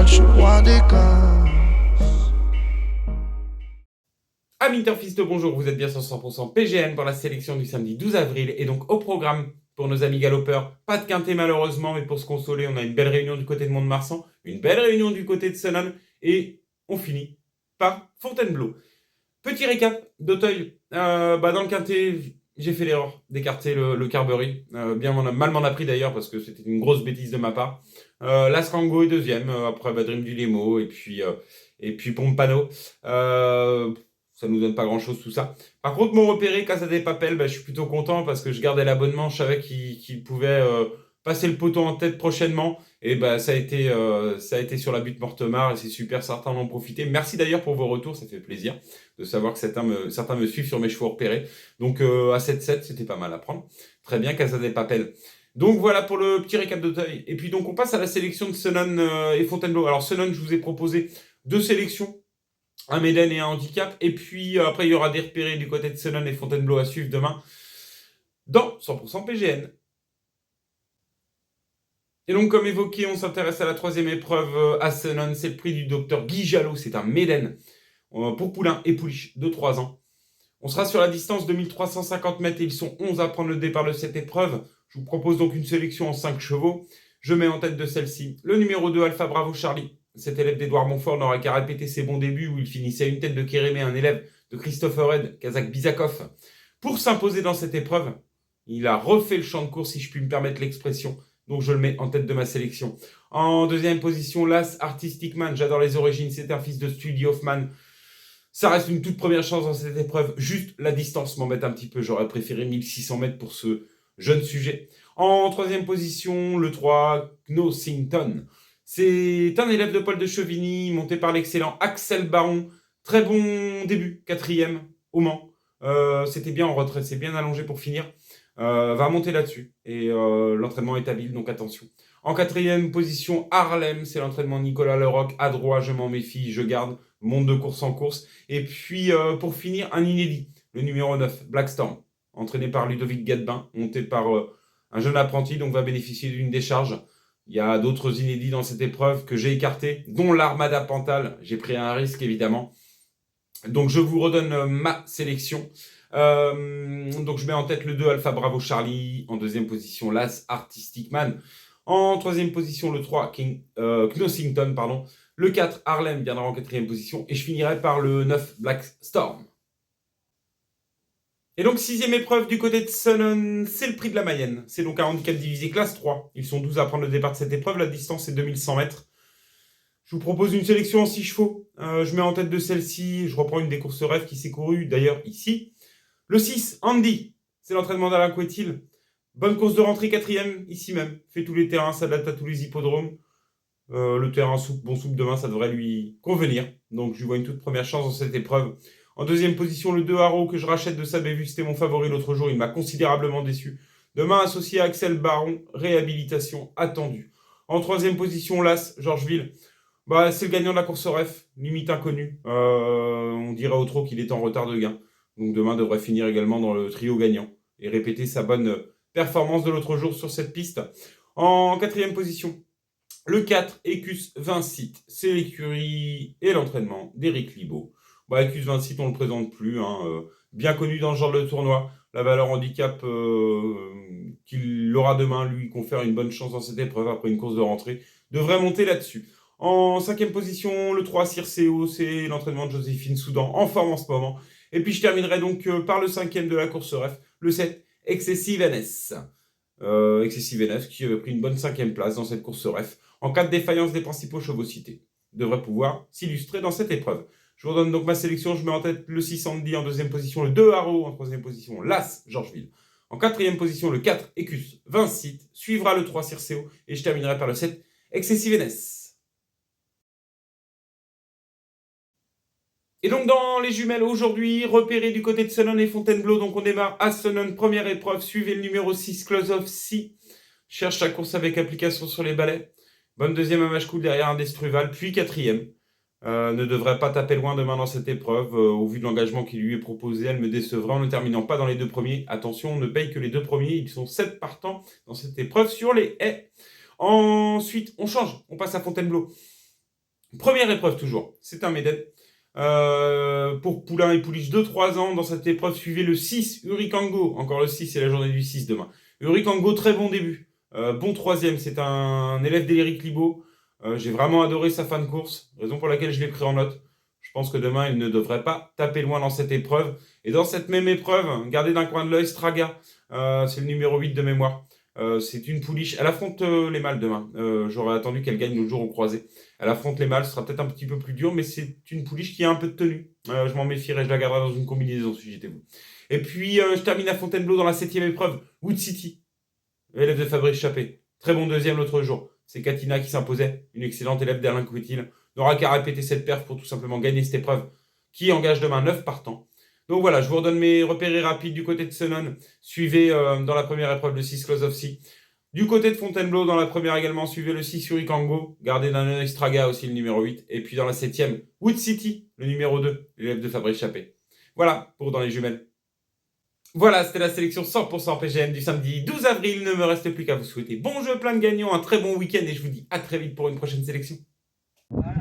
je suis roi des cas. Amis Turfistes, bonjour, vous êtes bien sur 100% PGN pour la sélection du samedi 12 avril. Et donc au programme, pour nos amis galopeurs, pas de quintet malheureusement, mais pour se consoler, on a une belle réunion du côté de Mont-de-Marsan, une belle réunion du côté de Senon, et on finit par Fontainebleau. Petit récap d'Auteuil. Dans le quintet, j'ai fait l'erreur d'écarter le Carberry. Mal m'en a pris d'ailleurs, parce que c'était une grosse bêtise de ma part. Lascango est deuxième, après Dream du Lemo, et puis Pompano. Ça nous donne pas grand chose tout ça. Par contre, mon repéré Casa de Papel, je suis plutôt content parce que je gardais l'abonnement, je savais qu'il pouvait passer le poteau en tête prochainement. Et ça a été sur la butte Mortemart et c'est super, certains en ont profité. Merci d'ailleurs pour vos retours, ça fait plaisir de savoir que certains me suivent sur mes chevaux repérés. Donc à 7-7, c'était pas mal à prendre. Très bien, Casa de Papel. Donc voilà pour le petit récap d'Auteuil. Et puis donc on passe à la sélection de Senon et Fontainebleau. Alors Senon, je vous ai proposé deux sélections, un Méden et un handicap. Et puis après, il y aura des repérés du côté de Senon et Fontainebleau à suivre demain dans 100% PGN. Et donc, comme évoqué, on s'intéresse à la troisième épreuve à Senon. C'est le prix du docteur Guy Jalot. C'est un Méden pour poulain et pouliche de 3 ans. On sera sur la distance de 1350 mètres et ils sont 11 à prendre le départ de cette épreuve. Je vous propose donc une sélection en 5 chevaux. Je mets en tête de celle-ci le numéro 2, Alpha Bravo Charlie. Cet élève d'Edouard Montfort n'aura qu'à répéter ses bons débuts où il finissait à une tête de Kérémé, un élève de Christopher Red, Kazakh Bizakov. Pour s'imposer dans cette épreuve, il a refait le champ de course, si je puis me permettre l'expression. Donc je le mets en tête de ma sélection. En deuxième position, l'As Artistic Man. J'adore les origines, c'est un fils de Studi Hoffman. Ça reste une toute première chance dans cette épreuve. Juste la distance m'embête un petit peu. J'aurais préféré 1600 mètres pour ce jeune sujet. En troisième position, le 3, Knosington. C'est un élève de Paul de Chevigny, monté par l'excellent Axel Baron. Très bon début, 4e au Mans. C'était bien en retrait, c'est bien allongé pour finir. Va monter là-dessus. Et l'entraînement est habile, donc attention. En 4e position, Harlem, c'est l'entraînement Nicolas Leroc. À droit, je m'en méfie, je garde. Monte de course en course. Et puis, pour finir, un inédit. Le numéro 9, Blackstorm. Entraîné par Ludovic Gadebin, monté par un jeune apprenti, donc va bénéficier d'une décharge. Il y a d'autres inédits dans cette épreuve que j'ai écartés, dont l'Armada Pantal. J'ai pris un risque, évidemment. Donc, je vous redonne ma sélection. Donc, je mets en tête le 2, Alpha Bravo Charlie. En deuxième position, l'As Artistic Man. En troisième position, le 3, Knosington, pardon. Le 4, Harlem, viendra en 4e position. Et je finirai par le 9, Black Storm. Et donc, 6e épreuve du côté de Senon, c'est le prix de la Mayenne. C'est donc un handicap divisé classe 3. Ils sont 12 à prendre le départ de cette épreuve. La distance est 2100 mètres. Je vous propose une sélection en 6 chevaux. Je mets en tête de celle-ci. Je reprends une des courses rêves qui s'est courue d'ailleurs ici. Le 6, Andy. C'est l'entraînement d'Alain Couetil. Bonne course de rentrée, 4e, ici même. Fait tous les terrains, s'adapte à tous les hippodromes. Le terrain souple demain, ça devrait lui convenir. Donc, je lui vois une toute première chance dans cette épreuve. En deuxième position, le 2 Haro que je rachète de Sabévu. C'était mon favori l'autre jour. Il m'a considérablement déçu. Demain, associé à Axel Baron, réhabilitation attendue. En troisième position, l'As, Georgeville. C'est le gagnant de la course au ref, limite inconnu. On dirait au trot qu'il est en retard de gain. Donc, demain devrait finir également dans le trio gagnant et répéter sa bonne performance de l'autre jour sur cette piste. En quatrième position, le 4, Ecus Vincit. C'est l'écurie et l'entraînement d'Éric Libaud. Ecus Vincit, on ne le présente plus. Bien connu dans ce genre de tournoi. La valeur handicap qu'il aura demain lui confère une bonne chance dans cette épreuve après une course de rentrée. Devrait monter là-dessus. En 5e position, le 3, Circeo. C'est l'entraînement de Joséphine Soudan, en forme en ce moment. Et puis je terminerai donc par le 5e de la course ref, le 7, Excessive NS. Excessive NS qui avait pris une bonne 5e place dans cette course ref. En cas de défaillance des principaux chevaux cités, devrait pouvoir s'illustrer dans cette épreuve. Je vous redonne donc ma sélection. Je mets en tête le 6 Andy en deuxième position, le 2 Haro en troisième position, l'As Georgeville. En quatrième position, le 4 Ecus Vincit. Suivra le 3 Circeo et je terminerai par le 7 Excessive NS. Et donc dans les jumelles aujourd'hui, repérées du côté de Senon et Fontainebleau, donc on démarre à Senon, première épreuve, suivez le numéro 6, Close of Sea. Cherche sa course avec application sur les balais. Bonne deuxième à Machecoul derrière un Destruval, puis 4e. Ne devrait pas taper loin demain dans cette épreuve. Au vu de l'engagement qui lui est proposé, elle me décevra en ne terminant pas dans les 2 premiers. Attention, on ne paye que les 2 premiers. Ils sont 7 partants dans cette épreuve sur les haies. Ensuite, on change. On passe à Fontainebleau. Première épreuve toujours, c'est un Méden. Pour Poulain et Pouliche de 3 ans. Dans cette épreuve, suivez le 6, Urikango. Encore le 6, c'est la journée du 6 demain. Urikango, très bon début. Bon troisième, c'est un élève d'Éric Libaud. J'ai vraiment adoré sa fin de course, raison pour laquelle je l'ai pris en note. Je pense que demain, il ne devrait pas taper loin dans cette épreuve. Et dans cette même épreuve, gardez d'un coin de l'œil Straga. C'est le numéro 8 de mémoire. C'est une pouliche. Elle affronte les mâles demain. J'aurais attendu qu'elle gagne l'autre jour au croisé. Elle affronte les mâles, ce sera peut-être un petit peu plus dur, mais c'est une pouliche qui a un peu de tenue. Je m'en méfierai, je la garderai dans une combinaison si j'étais vous. Et puis, je termine à Fontainebleau dans la 7e épreuve. Wood City, élève de Fabrice Chappé. Très bon deuxième l'autre jour. C'est Katina qui s'imposait, une excellente élève d'Alain Couetil. N'aura qu'à répéter cette perf pour tout simplement gagner cette épreuve qui engage demain 9 partants. Donc voilà, je vous redonne mes repérés rapides du côté de Senon. Suivez dans la première épreuve le 6 Close of Sea. Du côté de Fontainebleau, dans la première également, suivez le 6 Urikango. Gardez d'un œil Straga aussi, le numéro 8. Et puis dans la 7e, Wood City, le numéro 2, l'élève de Fabrice Chappé. Voilà pour dans les jumelles. Voilà, c'était la sélection 100% PGM du samedi 12 avril. Il ne me reste plus qu'à vous souhaiter bon jeu, plein de gagnants, un très bon week-end et je vous dis à très vite pour une prochaine sélection. Voilà.